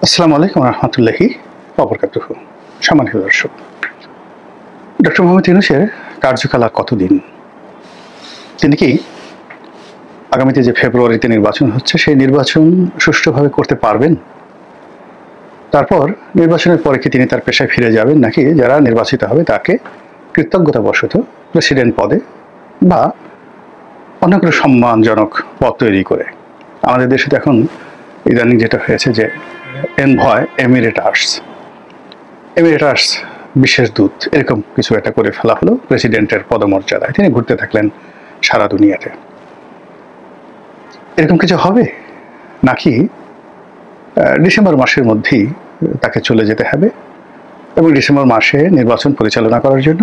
আসসালামু আলাইকুম রহমতুল্লাহি ওয়া সম্মানিত দর্শক, ডক্টর মোহাম্মদ ইউনূসের কার্যকাল আর কতদিন? তিনি কি আগামীতে যে ফেব্রুয়ারিতে নির্বাচন হচ্ছে সেই নির্বাচন সুষ্ঠুভাবে করতে পারবেন? তারপর নির্বাচনের পরে কি তিনি তার পেশায় ফিরে যাবেন, নাকি যারা নির্বাচিত হবে তাকে কৃতজ্ঞতাবশত প্রেসিডেন্ট পদে বা অন্য কোনো সম্মানজনক পদ তৈরি করে? আমাদের দেশে তো এখন ইদানিং যেটা হয়েছে যে এনভয় এমিরেটার্স বিশেষ দূত এরকম কিছু একটা করে ফেলা হলো প্রেসিডেন্টের পদমর্যাদায়। তিনি ঘুরতে থাকলেন সারা দুনিয়াতে। এরকম কিছু হবে, নাকি ডিসেম্বর মাসের মধ্যেই তাকে চলে যেতে হবে এবং ডিসেম্বর মাসে নির্বাচন পরিচালনা করার জন্য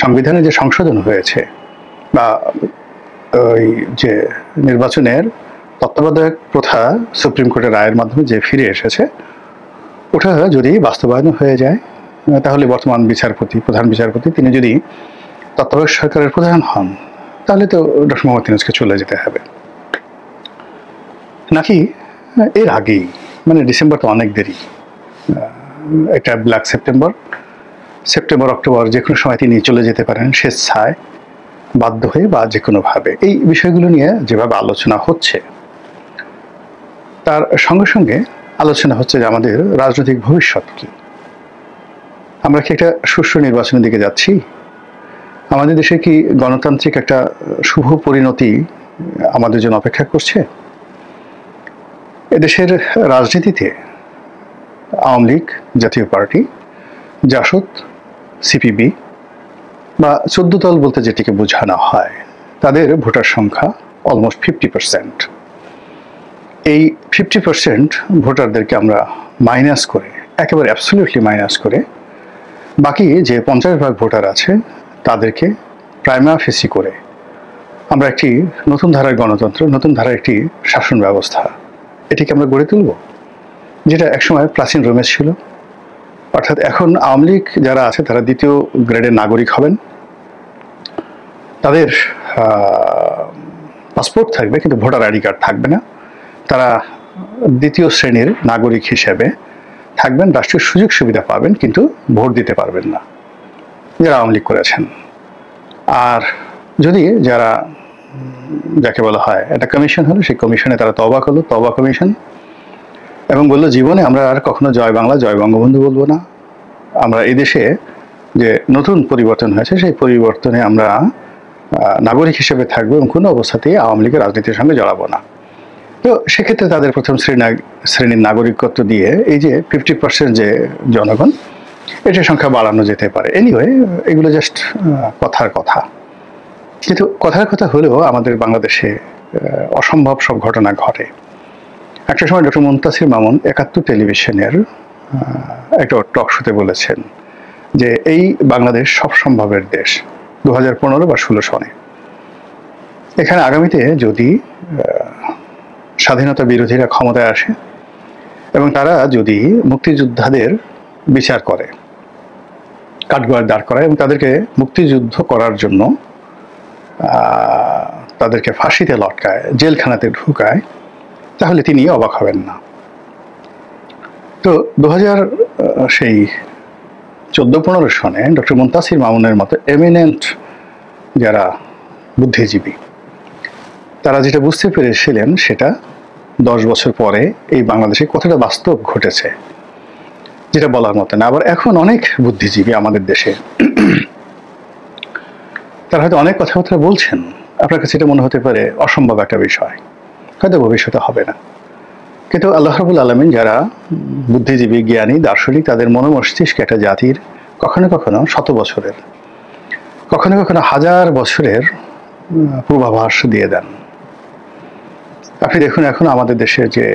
সংবিধানে যে সংশোধন হয়েছে বা ওই যে নির্বাচনের তত্ত্বাবধায়ক প্রথা সুপ্রিম কোর্টের রায়ের মাধ্যমে যে ফিরে এসেছে, ওটা যদি বাস্তবায়ন হয়ে যায় তাহলে বর্তমান প্রধান বিচারপতি তিনি যদি তত্ত্বাবধায়ক সরকারের প্রধান হন, তাহলে তো ডক্টর মোহাম্মদ ইউনূসকে চলে যেতে হবে। নাকি এর আগেই, মানে ডিসেম্বর তো অনেক দেরি, একটা ব্ল্যাক সেপ্টেম্বর অক্টোবর যে কোনো সময় তিনি চলে যেতে পারেন স্বেচ্ছায়, বাধ্য হয়ে বা যে কোনোভাবে। এই বিষয়গুলো নিয়ে যেভাবে আলোচনা হচ্ছে, তার সঙ্গে সঙ্গে আলোচনা হচ্ছে যে আমাদের রাজনৈতিক ভবিষ্যৎ কি? আমরা কি একটা সুষ্ঠু নির্বাচনের দিকে যাচ্ছি? আমাদের দেশে কি গণতান্ত্রিক একটা শুভ পরিণতি আমাদের জন্য অপেক্ষা করছে? এদেশের রাজনীতিতে আওয়ামী লীগ, জাতীয় পার্টি, জাসদ, সিপিবি বা 14 দল বলতে যেটিকে বোঝানো হয়, তাদের ভোটার সংখ্যা অলমোস্ট 50%। এই 50% ভোটারদেরকে আমরা মাইনাস করে, একেবারে অ্যাবসলিউটলি মাইনাস করে, বাকি যে 50% ভোটার আছে তাদেরকে প্রাইমা ফেসি করে আমরা একটি নতুন ধারার গণতন্ত্র, নতুন ধারার একটি শাসন ব্যবস্থা, এটিকে আমরা গড়ে তুলব, যেটা একসময় প্রাচীন রোমে ছিল। অর্থাৎ এখন আওয়ামী লীগ যারা আছে তারা দ্বিতীয় গ্রেডের নাগরিক হবেন, তাদের পাসপোর্ট থাকবে কিন্তু ভোটার আইডি কার্ড থাকবে না, তারা দ্বিতীয় শ্রেণীর নাগরিক হিসেবে থাকবেন, রাষ্ট্রীয় সুযোগ সুবিধা পাবেন কিন্তু ভোট দিতে পারবেন না, যারা আওয়ামী লীগ করেছেন। আর যদি যারা, যাকে বলা হয় একটা কমিশন হলো, সেই কমিশনে তারা তওবা করলো, তওবা কমিশন, এবং বললো জীবনে আমরা আর কখনো জয় বাংলা জয় বঙ্গবন্ধু বলবো না, আমরা এই দেশে যে নতুন পরিবর্তন হয়েছে সেই পরিবর্তনে আমরা নাগরিক হিসেবে থাকবো এবং কোনো অবস্থাতেই আওয়ামী লীগের রাজনীতির সঙ্গে জড়াবো না। তো সেক্ষেত্রে তাদের প্রথম শ্রেণীর নাগরিকত্ব দিয়ে এই যে 50% যে জনগণ, এটার সংখ্যা বাড়ানো যেতে পারে। এনিওয়ে, এগুলো জাস্ট কথার কথা, কিন্তু কথার কথা হলেও আমাদের বাংলাদেশে অসম্ভব সব ঘটনা ঘটে। একটা সময় ডক্টর মুনতাসির মামুন 71 টেলিভিশনের একটা টক শোতে বলেছেন যে এই বাংলাদেশ সব সম্ভবের দেশ 2015 বা 16 সনে। এখানে আগামীতে যদি স্বাধীনতা বিরোধীরা ক্ষমতায় আসে এবং তারা যদি মুক্তিযোদ্ধাদের বিচার করে, কাঠগড়ায় দাঁড় করায় এবং তাদেরকে মুক্তিযুদ্ধ করার জন্য তাদেরকে ফাঁসিতে লটকায়, জেলখানাতে ঢুকায়, তাহলে তিনি অবাক হবেন না। তো 2014-15 সনে ডক্টর মুনতাসির মামুনের মতো এমিনেন্ট যারা বুদ্ধিজীবী, তারা যেটা বুঝতে পেরেছিলেন সেটা 10 বছর পরে এই বাংলাদেশে কতটা বাস্তব ঘটেছে, যেটা বলার মতো না। আবার এখন অনেক বুদ্ধিজীবী আমাদের দেশে, তারা হয়তো অনেক কথাবার্তা বলছেন, আপনার কাছে এটা মনে হতে পারে অসম্ভব একটা বিষয়, হয়তো ভবিষ্যতে হবে না, কিন্তু আল্লাহ রাব্বুল আলামিন যারা বুদ্ধিজীবী, জ্ঞানী, দার্শনিক, তাদের মনোমস্তিষ্কে একটা জাতির কখনো কখনো 100 বছরের, কখনো কখনো 1000 বছরের পূর্বাভাস দিয়ে দেন। আপনি দেখুন এখন আমাদের দেশে যে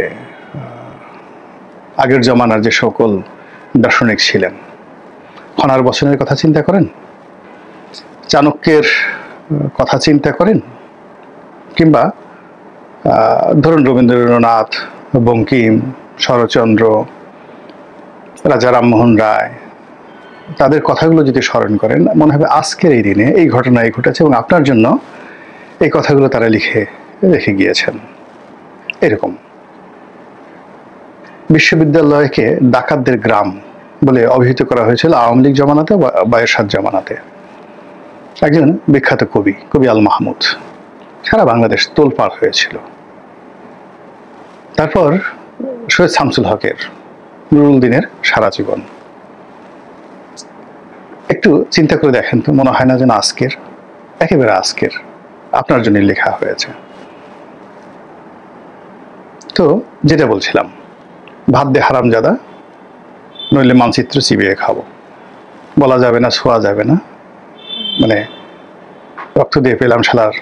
আগের জমানার যে সকল দার্শনিক ছিলেন, খনার বচনের কথা চিন্তা করেন, চাণক্যের কথা চিন্তা করেন, কিংবা ধরুন রবীন্দ্রনাথ, বঙ্কিম, শরৎচন্দ্র, রাজা রামমোহন রায়, তাদের কথাগুলো যদি স্মরণ করেন, মনে হবে আজকের এই দিনে এই ঘটনা ঘটেছে এবং আপনার জন্য এই কথাগুলো তারা লিখে রেখে গিয়েছেন। এরকম বিশ্ববিদ্যালয়কে ডাকাতদের গ্রাম বলে অভিহিত করা হয়েছিল আওয়ামী লীগ জমানাতে বা এরশাদ জমানাতে। একজন বিখ্যাত কবি আল মাহমুদ, সারা বাংলাদেশ তোলপাড় হয়েছিল। তারপর সৈয়দ শামসুল হকের, নুরুল দিনের সারা জীবন। একটু চিন্তা করে দেখেন তো, মনে হয় না যেন আজকের, একেবারে আজকের আপনার জন্য লেখা হয়েছে। তো যেটা বলছিলাম, ভাত দে হারামজাদা, নইলে মানচিত্র চিবিয়ে খাবো, বলা যাবে না, ছোঁয়া যাবে না, মানে রক্ত দিয়ে পেলাম শালার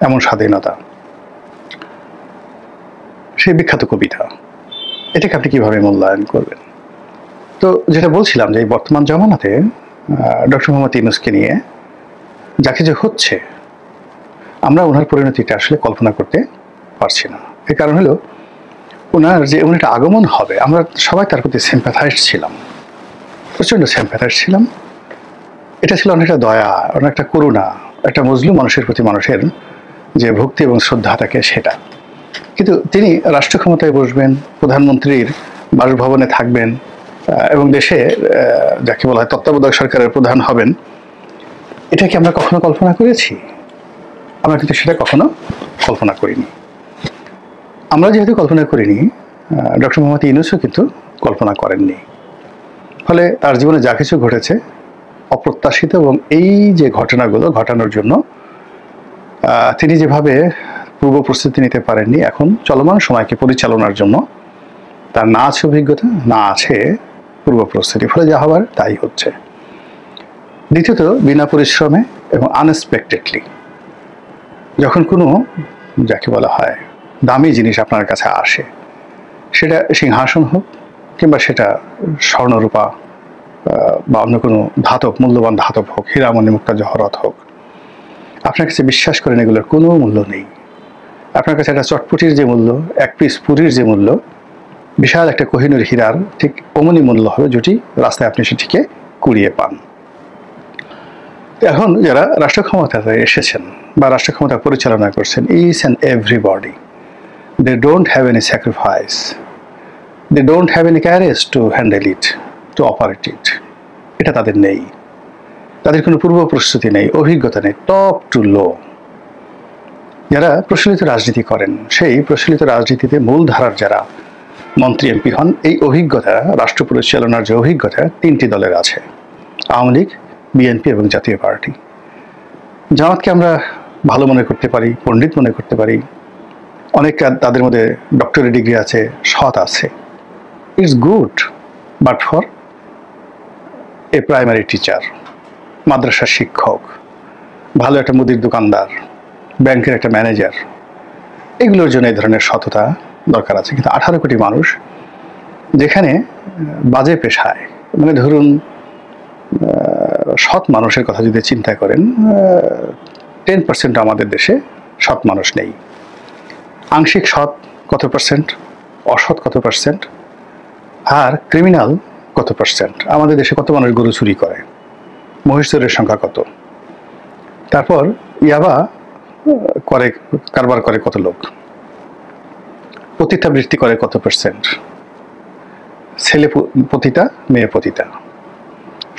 এমন স্বাধীনতা, সেই বিখ্যাত কবিতা। এটাকে আপনি কিভাবে মূল্যায়ন করবেন? তো যেটা বলছিলাম যে এই বর্তমান জমানাতে ডক্টর মোহাম্মদ ইউনূসকে নিয়ে যা কিছু হচ্ছে, আমরা ওনার পরিণতিটা আসলে কল্পনা করতে পারছি না। এর কারণ হলো ওনার যে এমন একটা আগমন হবে, আমরা সবাই তার প্রতি সিম্প্যাথাইজড ছিলাম, প্রচণ্ড সিম্প্যাথাইজড ছিলাম। এটা ছিল অনেকটা দয়া, অনেকটা করুণা, একটা মজলুম মানুষের প্রতি মানুষের যে ভক্তি এবং শ্রদ্ধা থাকে সেটা। কিন্তু তিনি রাষ্ট্র ক্ষমতায় বসবেন, প্রধানমন্ত্রীর বাসভবনে থাকবেন এবং দেশে যাকে বলা হয় তত্ত্বাবধায়ক সরকারের প্রধান হবেন, এটা কি আমরা কখনো কল্পনা করেছি? আমরা কিন্তু সেটা কখনো কল্পনা করিনি। আমরা যেহেতু কল্পনা করিনি, ডক্টর মোহাম্মদ ইউনূসও কিন্তু কল্পনা করেননি। ফলে তার জীবনে যা কিছু ঘটেছে অপ্রত্যাশিত, এবং এই যে ঘটনাগুলো ঘটানোর জন্য তিনি যেভাবে পূর্ব প্রস্তুতি নিতে পারেননি, এখন চলমান সময়কে পরিচালনার জন্য তার না আছে অভিজ্ঞতা, না আছে পূর্ব প্রস্তুতি, ফলে যা হবার তাই হচ্ছে। দ্বিতীয়ত, বিনা পরিশ্রমে এবং আনএক্সপেক্টেডলি যখন কোনো যাকে বলা হয় দামি জিনিস আপনার কাছে আসে, সেটা সিংহাসন হোক কিংবা সেটা স্বর্ণরূপা বা অন্য কোনো ধাতব, মূল্যবান ধাতব হোক, হীরামণি মুক্তা জহরত হোক, আপনার কাছে বিশ্বাস করেন এগুলোর কোনো মূল্য নেই। আপনার কাছে একটা চটপটির যে মূল্য, এক পিস পুরীর যে মূল্য, বিশাল একটা কোহিনূর হীরার ঠিক অমনি মূল্য হবে যেটি রাস্তায় আপনি সেটিকে কুড়িয়ে পান। এখন যারা রাষ্ট্র ক্ষমতায় এসেছেন বা রাষ্ট্র ক্ষমতা পরিচালনা করছেন, each and everybody, they don't have any sacrifice, they don't have any courage to handle it, to operate it. এটা তাদের নেই, তাদের কোনো পূর্ব প্রস্তুতি নেই, অভিজ্ঞতা নেই, টপ টু লো। যারা প্রচলিত রাজনীতি করেন, সেই প্রচলিত রাজনীতিতে মূলধারার যারা মন্ত্রী এমপি হন, এই অভিজ্ঞতা, রাষ্ট্র পরিচালনার যে অভিজ্ঞতা তিনটি দলের আছে, আওয়ামী লীগ, বিএনপি এবং জাতীয় পার্টি। জামাতকে আমরা ভালো মনে করতে পারি, পণ্ডিত মনে করতে পারি, অনেক তাদের মধ্যে ডক্টরেট ডিগ্রি আছে, সৎ আছে, it's good, but for a primary teacher, মাদ্রাসার শিক্ষক, ভালো একটা মুদির দোকানদার, ব্যাংকের একটা ম্যানেজার, এগুলোর জন্য এই ধরনের সততা দরকার আছে। কিন্তু 18 কোটি মানুষ যেখানে বাজে পেশায়, মানে ধরুন সৎ মানুষের কথা যদি চিন্তা করেন, 10% আমাদের দেশে সৎ মানুষ নেই। আংশিক সৎ কত পার্সেন্ট, অসৎ কত পার্সেন্ট, আর ক্রিমিনাল কত পার্সেন্ট? আমাদের দেশে কত মানুষ গরু চুরি করে, মহিষ চোরের সংখ্যা কত, তারপর ইয়াবা করে কারবার করে কত লোক, পতিতাবৃত্তি করে কত পার্সেন্ট, ছেলে পতিতা মেয়ে পতিতা,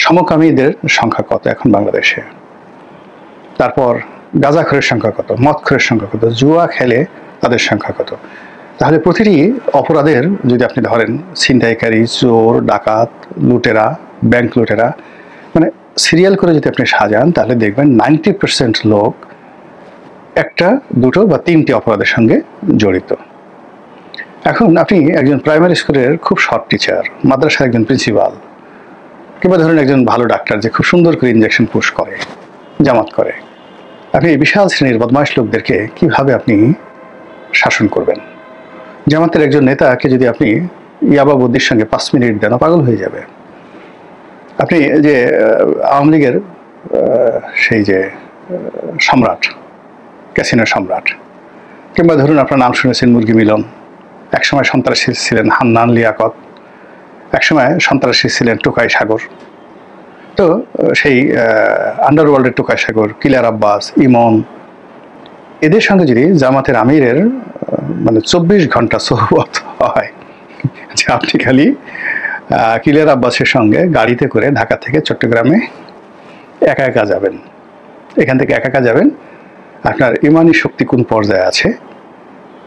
সমকামীদের সংখ্যা কত এখন বাংলাদেশে, তারপর গাঁজাখোরের সংখ্যা কত, মদখোরের সংখ্যা কত, জুয়া খেলে তাদের সংখ্যা কত? তাহলে প্রতিটি অপরাধের যদি আপনি ধরেন, ছিনতাইকারী, চোর, ডাকাত, লুটেরা, ব্যাংক লুটেরা, মানে সিরিয়াল করে যদি আপনি সাজান, তাহলে দেখবেন 90% লোক একটা, দুটো বা তিনটি অপরাধের সঙ্গে জড়িত। এখন আপনি একজন প্রাইমারি স্কুলের খুব শর্ট টিচার, মাদ্রাসার একজন প্রিন্সিপাল, কিংবা ধরেন একজন ভালো ডাক্তার যে খুব সুন্দর করে ইনজেকশন পুশ করে, জামাত করে, আপনি এই বিশাল শ্রেণীর বদমাইশ লোকদেরকে কিভাবে আপনি শাসন করবেন? জামাতের একজন নেতাকে যদি আপনি ইয়াবা বুদ্ধির সঙ্গে 5 মিনিট দেন, পাগল হয়ে যাবে। আপনি যে আওয়ামী লীগের সেই যে সম্রাট, ক্যাসিনো সম্রাট, কিংবা ধরুন আপনার নাম শুনেছেন মুরগি মিলন, একসময় সন্ত্রাসী ছিলেন হান্নান লিয়াকত, একসময় সন্ত্রাসী ছিলেন টোকাই সাগর। তো সেই আন্ডারওয়ার্ল্ডের টোকাই সাগর, কিলার আব্বাস, ইমন, এদের সঙ্গে যদি জামাতের আমিরের মানে 24 ঘন্টা সোহবত হয়, যে আপনি খালি ক্লিয়ার আব্বাসের সঙ্গে গাড়িতে করে ঢাকা থেকে চট্টগ্রামে একা একা যাবেন, এখান থেকে একা একা যাবেন, আপনার ইমানি শক্তি কোন পর্যায়ে আছে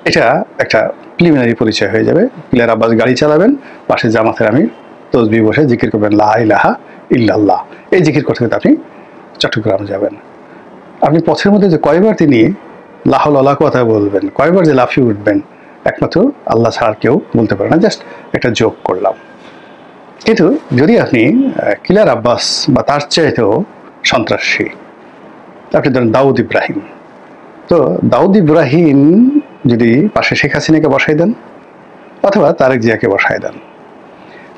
এটা একটা প্রিলিমিনারি পরিচয় হয়ে যাবে। ক্লিয়ার আব্বাস গাড়ি চালাবেন, পাশে জামাতের আমির তসবিহ বসে জিকির করবেন লা ইলাহা ইল্লাল্লাহ, এই জিকির করতে করতে আপনি চট্টগ্রাম যাবেন। আপনি পথের মধ্যে যে কয়বার তিনি লা হাওলা ওয়ালা কুওয়াতা বলবেন, কয়বার যে লাফিয়ে উঠবেন, একমাত্র আল্লাহ ছাড়া কেউ বলতে পারে না। জাস্ট একটা যোগ করলাম। কিন্তু যদি আপনি ক্লিয়ার আব্বাস বা তার চাইতেও সন্ত্রাসী, আপনি ধরেন দাউদ ইব্রাহিম, তো দাউদ ইব্রাহিম যদি পাশে শেখ হাসিনাকে বসাই দেন অথবা তারেক জিয়াকে বসাই দেন,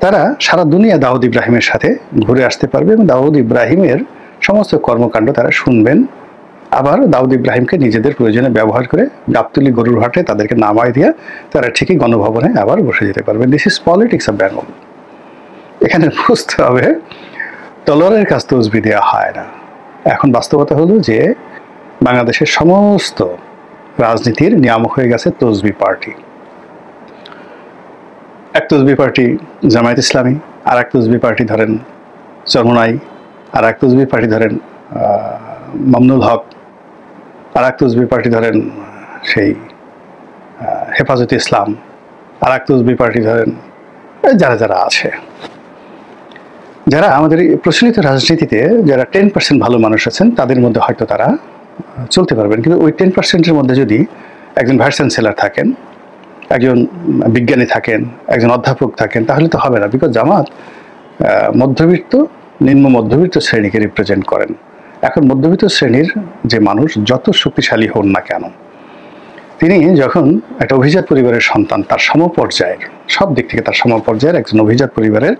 তারা সারা দুনিয়া দাউদ ইব্রাহিমের সাথে ঘুরে আসতে পারবে এবং দাউদ ইব্রাহিমের সমস্ত কর্মকাণ্ড তারা শুনবেন। আবার দাউদ ইব্রাহিমকে নিজেদের প্রয়োজনে ব্যবহার করে গাবতলী গরুর হাটে তাদেরকে নামাই দিয়ে তারা ঠিকই গণভবনে আবার বসে যেতে পারবে। This is politics of Bengal. এখানে বুঝতে হবে তলোয়ারের কাজ তসবি দেওয়া হয় না। এখন বাস্তবতা হলো যে বাংলাদেশের সমস্ত রাজনীতির নিয়ামক হয়ে গেছে তসবি পার্টি। এক তসবি পার্টি জামায়াত ইসলামী, আর এক তসবি পার্টি ধরেন চরমোনাই, আর এক তসবি পার্টি ধরেন মামনুল হক, আর এক তসবি পার্টি ধরেন সেই হেফাজতে ইসলাম, আর এক তসবি পার্টি ধরেন যারা যারা আছে, যারা আমাদের প্রচলিত রাজনীতিতে যারা 10% ভালো মানুষ আছেন তাদের মধ্যে হয়তো তারা চলতে পারবেন। কিন্তু ওই 10%-এর মধ্যে যদি একজন ভাইস চ্যান্সেলর থাকেন, একজন বিজ্ঞানী থাকেন, একজন অধ্যাপক থাকেন, তাহলে তো হবে না। বিকজ জামাত মধ্যবিত্ত, নিম্ন মধ্যবিত্ত শ্রেণীকে রিপ্রেজেন্ট করেন। এখন মধ্যবিত্ত শ্রেণীর যে মানুষ যত শক্তিশালী হন না কেন, তিনি যখন একটা অভিজাত পরিবারের সন্তান, তার সমপর্যায়ের সব দিক থেকে তার সমপর্যায়ের একজন অভিজাত পরিবারের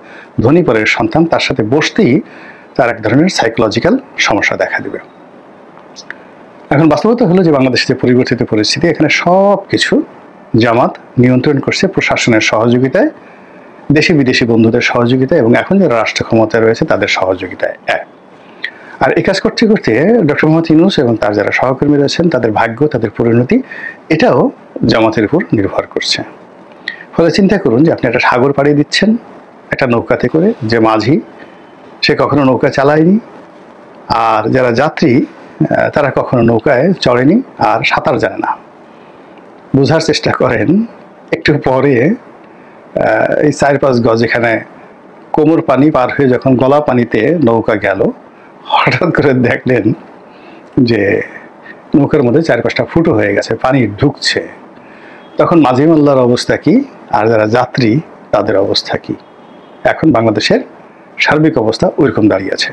ধনী পরিবারের সন্তান, তার সাথে বসতেই তার এক ধরনের সাইকোলজিক্যাল সমস্যা দেখা দেবে। এখন বাস্তবতা হলো যে বাংলাদেশের যে পরিবর্তিত পরিস্থিতি, এখানে সব কিছু জামাত নিয়ন্ত্রণ করছে প্রশাসনের সহযোগিতায়, দেশি বিদেশি বন্ধুদের সহযোগিতায় এবং এখন যারা রাষ্ট্র ক্ষমতায় রয়েছে তাদের সহযোগিতায়। আর এই কাজ করতে করতে ডক্টর মোহাম্মদ ইউনূস এবং তার যারা সহকর্মী রয়েছেন তাদের ভাগ্য, তাদের পরিণতি এটাও জামাতের উপর নির্ভর করছে। ফলে চিন্তা করুন যে আপনি একটা সাগর পাড়ি দিচ্ছেন একটা নৌকাতে করে, যে মাঝি সে কখনো নৌকা চালায়নি, আর যারা যাত্রী তারা কখনো নৌকায় চড়েনি আর সাঁতার জানে না। বোঝার চেষ্টা করেন, একটু পরে এই 4-5 গজ এখানে কোমর পানি পার হয়ে যখন গলা পানিতে নৌকা গেল, হঠাৎ করে দেখলেন যে নৌকার মধ্যে 4-5টা ফুটো হয়ে গেছে, পানি ঢুকছে। তখন মাঝি মোল্লার অবস্থা কি আর যারা যাত্রী তাদের অবস্থা কি? এখন বাংলাদেশের সার্বিক অবস্থা ওইরকম দাঁড়িয়ে আছে।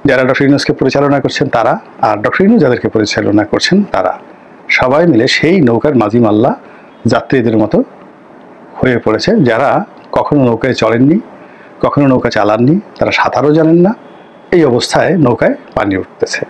যারা ডক্টর ইউনূসকে পরিচালনা করছেন তারা, আর ডক্টর ইউনূস যাদেরকে পরিচালনা করছেন তারা সবাই মিলে সেই নৌকার মাঝি মাল্লা যাত্রীদের মতো হয়ে পড়েছে, যারা কখনো নৌকায় চড়েননি, কখনো নৌকা চালাননি, তারা সাঁতারও জানেন না। এই অবস্থায় নৌকায় পানি উঠতেছে।